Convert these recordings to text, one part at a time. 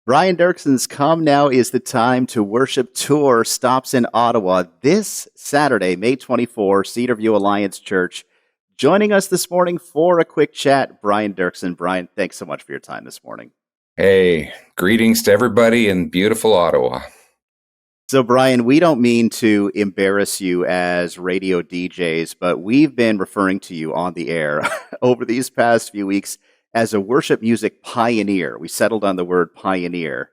Brian Doerksen's Come Now is the Time to Worship tour stops in Ottawa this Saturday, May 24, Cedarview Alliance Church. Joining us this morning for a quick chat, Brian Doerksen. Brian, thanks so much for your time this morning. Hey, greetings to everybody in beautiful Ottawa. So, Brian, we don't mean to embarrass you as radio DJs, but we've been referring to you on the air over these past few weeks as a worship music pioneer. We settled on the word pioneer.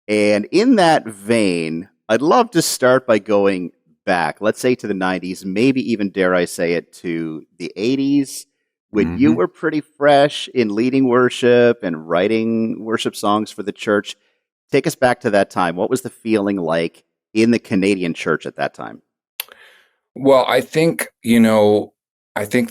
And in that vein, I'd love to start by going back, let's say to the 90s, maybe even, dare I say it, to the 80s, when you hmm were pretty fresh in leading worship and writing worship songs for the church. Take us back to that time. What was the feeling like in the Canadian church at that time? Well, I think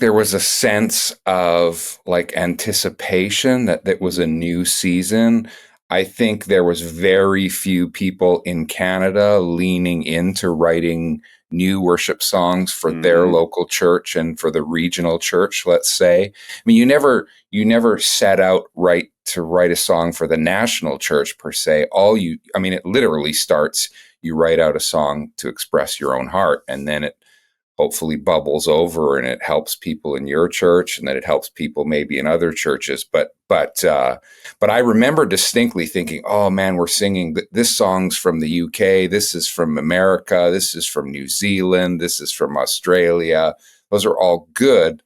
there was a sense of like anticipation that was a new season. I think there was very few people in Canada leaning into writing new worship songs for their Mm-hmm. local church and for the regional church, let's say. I mean, you never set out to write a song for the national church per se. It literally starts, you write out a song to express your own heart, and then it hopefully bubbles over and it helps people in your church, and then it helps people maybe in other churches. But I remember distinctly thinking, oh man, we're singing this song's from the UK, this is from America, this is from New Zealand, this is from Australia. Those are all good,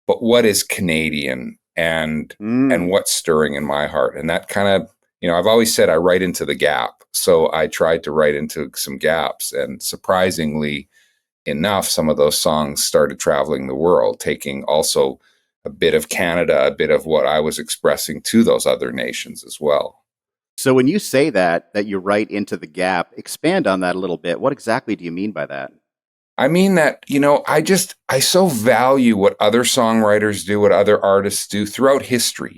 but what is Canadian, and Mm. what's stirring in my heart? And that kind of, I've always said I write into the gap. So I tried to write into some gaps, and surprisingly enough, some of those songs started traveling the world, taking also a bit of Canada, a bit of what I was expressing to those other nations as well. So when you say that you write into the gap, expand on that a little bit. What exactly do you mean by that? I mean that, I so value what other songwriters do, what other artists do throughout history,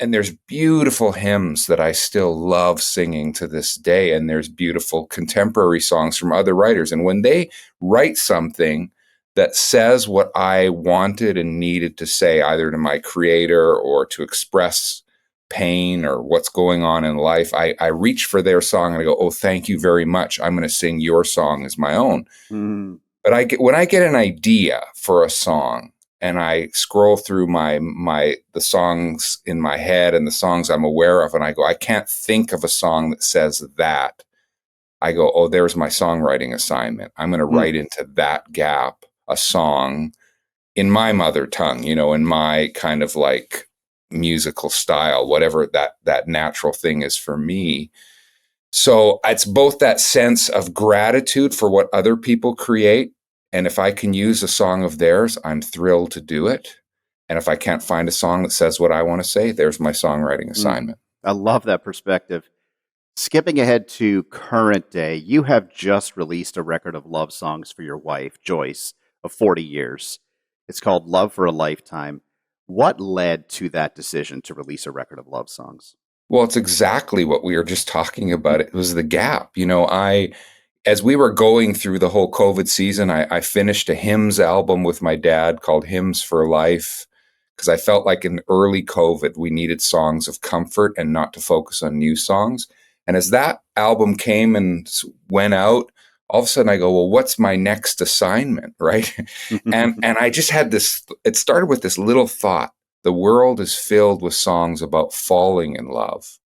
and there's beautiful hymns that I still love singing to this day. And there's beautiful contemporary songs from other writers. And when they write something that says what I wanted and needed to say, either to my creator or to express pain or what's going on in life, I reach for their song and I go, oh, thank you very much. I'm going to sing your song as my own. Mm. But when I get an idea for a song, and I scroll through the songs in my head and the songs I'm aware of, and I go, I can't think of a song that says that. I go, oh, there's my songwriting assignment. I'm going to Mm. write into that gap a song in my mother tongue, in my kind of like musical style, whatever that natural thing is for me. So it's both that sense of gratitude for what other people create. And if I can use a song of theirs, I'm thrilled to do it. And if I can't find a song that says what I want to say, there's my songwriting Mm. assignment. I love that perspective. Skipping ahead to current day, you have just released a record of love songs for your wife, Joyce, of 40 years. It's called Love for a Lifetime. What led to that decision to release a record of love songs? Well, it's exactly what we were just talking about. It was the gap. As we were going through the whole COVID season, I finished a hymns album with my dad called Hymns for Life, because I felt like in early COVID, we needed songs of comfort and not to focus on new songs. And as that album came and went out, all of a sudden I go, well, what's my next assignment? Right. And I just had this, it started with this little thought. The world is filled with songs about falling in love,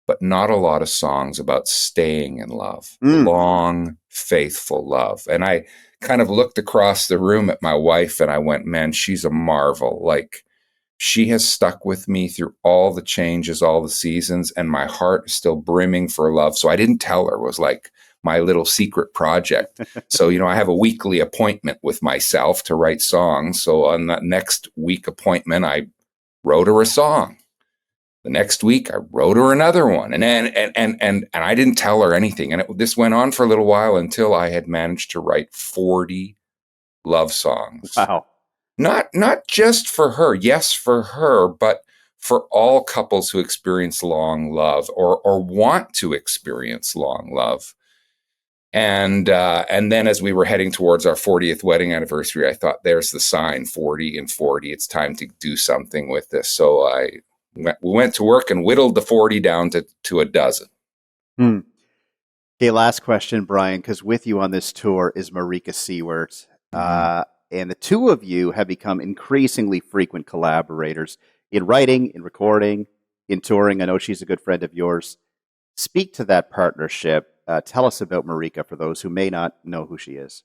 but not a lot of songs about staying in love, Mm. long, faithful love. And I kind of looked across the room at my wife and I went, man, she's a marvel. Like, she has stuck with me through all the changes, all the seasons, and my heart is still brimming for love. So I didn't tell her. It was like my little secret project. So, I have a weekly appointment with myself to write songs. So on that next week appointment, I wrote her a song. The next week, I wrote her another one, and I didn't tell her anything. And this went on for a little while until I had managed to write 40 love songs. Wow. Not just for her, yes, for her, but for all couples who experience long love or want to experience long love. And then as we were heading towards our 40th wedding anniversary, I thought, there's the sign, 40 and 40. It's time to do something with this. So I we went to work and whittled the 40 down to a dozen. Hmm. Okay, last question, Brian, because with you on this tour is Marika Seward. Mm-hmm. And the two of you have become increasingly frequent collaborators in writing, in recording, in touring. I know she's a good friend of yours. Speak to that partnership. Tell us about Marika for those who may not know who she is.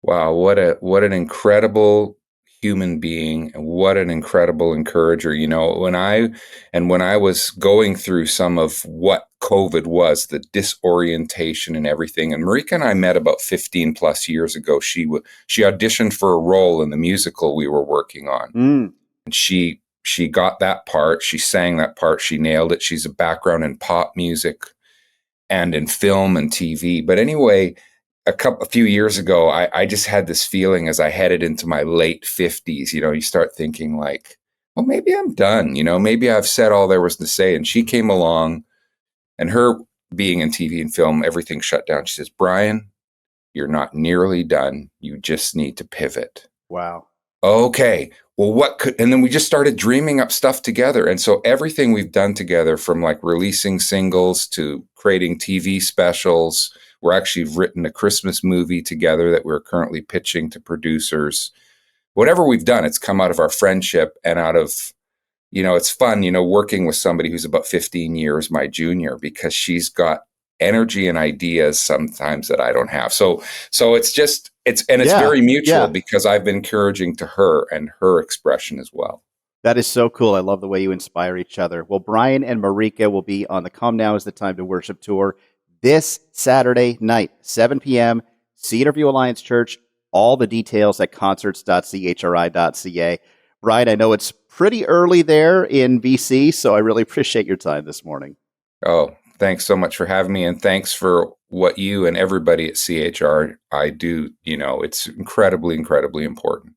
Wow, what an incredible human being, and what an incredible encourager. When I was going through some of what COVID was, the disorientation and everything, and Marika and I met about 15 plus years ago. She auditioned for a role in the musical we were working on. Mm. And she got that part, she sang that part, she nailed it. She's a background in pop music and in film and TV. But anyway, a few years ago, I just had this feeling as I headed into my late 50s. You start thinking like, well, maybe I'm done. Maybe I've said all there was to say. And she came along, and her being in TV and film, everything shut down. She says, Brian, you're not nearly done. You just need to pivot. Wow. Okay. Well, and then we just started dreaming up stuff together. And so everything we've done together, from like releasing singles to creating TV specials, we're actually written a Christmas movie together that we're currently pitching to producers. Whatever we've done, it's come out of our friendship and out of, it's fun, working with somebody who's about 15 years my junior, because she's got energy and ideas sometimes that I don't have. So it's very mutual, because I've been encouraging to her and her expression as well. That is so cool. I love the way you inspire each other. Well, Brian and Marika will be on the Come Now Is the Time to Worship tour this Saturday night, 7 p.m., Cedarview Alliance Church. All the details at concerts.chri.ca. Brian, I know it's pretty early there in BC, so I really appreciate your time this morning. Oh, thanks so much for having me, and thanks for what you and everybody at CHRI do. It's incredibly, incredibly important.